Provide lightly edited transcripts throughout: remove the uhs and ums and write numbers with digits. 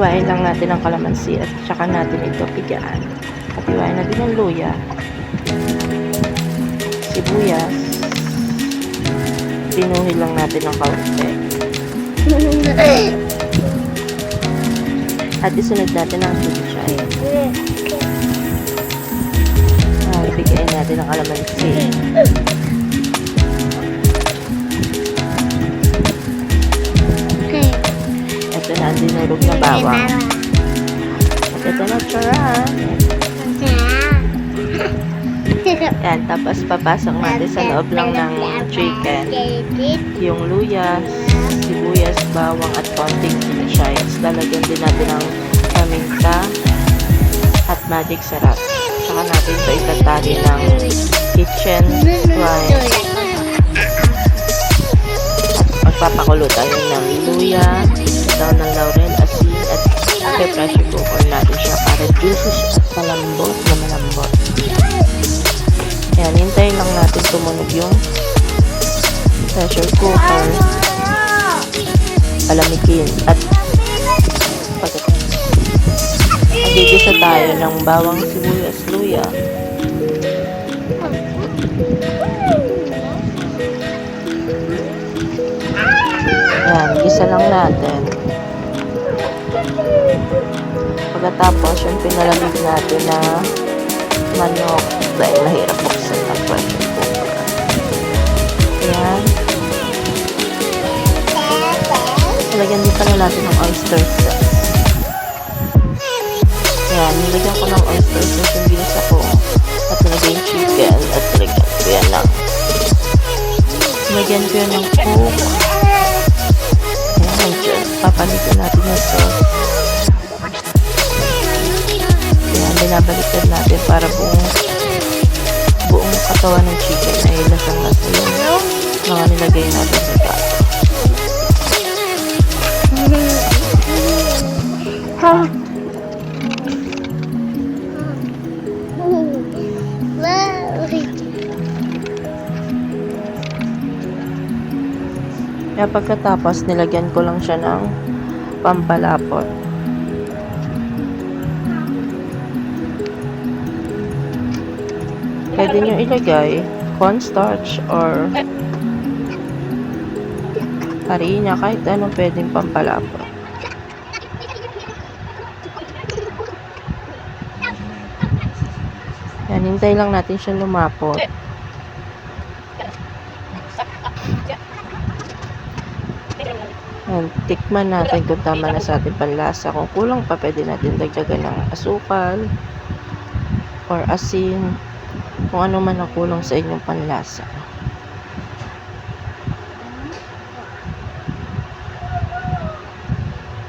hiwain lang natin ang kalamansi at saka natin ito pigaan. At hiwain natin ang luya, sibuyas, pinuhin lang natin ng kaunti. At isunod natin ang kimchi. Bigayin natin ang kalamansi. Ito na ang dinurog na bawang. At ito na charan. Yan, tapos papasok natin sa loob lang ng chicken yung luya, sibuyas, bawang at konting kimchi. Lalagyan din natin ang paminta at magic sarap. Saka natin ito itatali ng kitchen twine. Magpapakulo tayo ng luya, daon ng laurel, asin, at pressure cooker natin siya para juicy siya at malambot na malambot. Ayan, hintayin lang natin tumunog yung pressure cooker. Palamigin at magigisa tayo ng bawang, sibuyas, luya. Ayan, gisa lang natin. Pagkatapos, yung pinalamig natin na manok dahil mahirap buksan ng pressure cooker. Ayan. Lagyan din pala natin ng oyster sauce. Ayan, nilagyan ko ng oyster sauce yung binisa ko. At nilagyan yung chicken. At nilagyan ko yan ng coke. Ayan, dyan. Papalitan natin yung sauce. Ayan, binabalikan natin para buong katawan ng chicken ay lasang-lasa yung mga nilagay natin sa plato. Kaya pagkatapos, nilagyan ko lang siya ng pampalapot. Pwede nyo ilagay cornstarch or harina, kahit anong pwedeng pampalapot. Yan, hintay lang natin siya lumapot. Yan, tikman natin kung tama na sa ating panlasa. Kung kulang pa, pwede natin dagdagan ng asukal or asin, kung ano man ang kulang sa inyong panlasa.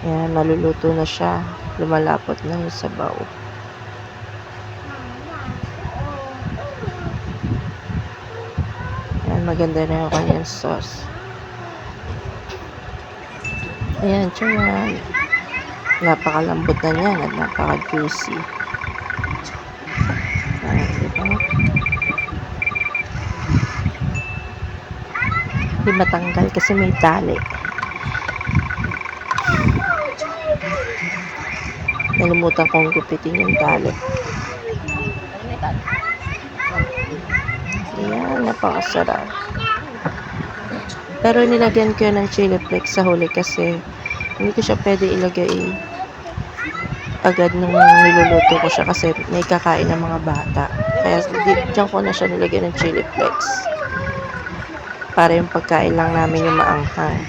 Yan, maluluto na siya. Lumalapot na yung sabaw. Yan, maganda na yung kanyang sauce. Ayan, charan. Napakalambot na niyan at napaka-juicy. Ayan, diba? Hindi matanggal kasi may tali. Nalimutan kong gupitin yung tali. Ayan, napakasarap. Pero nilagyan ko yun ng chili flakes sa huli kasi hindi ko siya pwede ilagay agad nung niluluto ko siya kasi may kakain ng mga bata. Kaya diyan ko na siya nilagyan ng chili flakes para yung pagkain lang namin yung maanghang.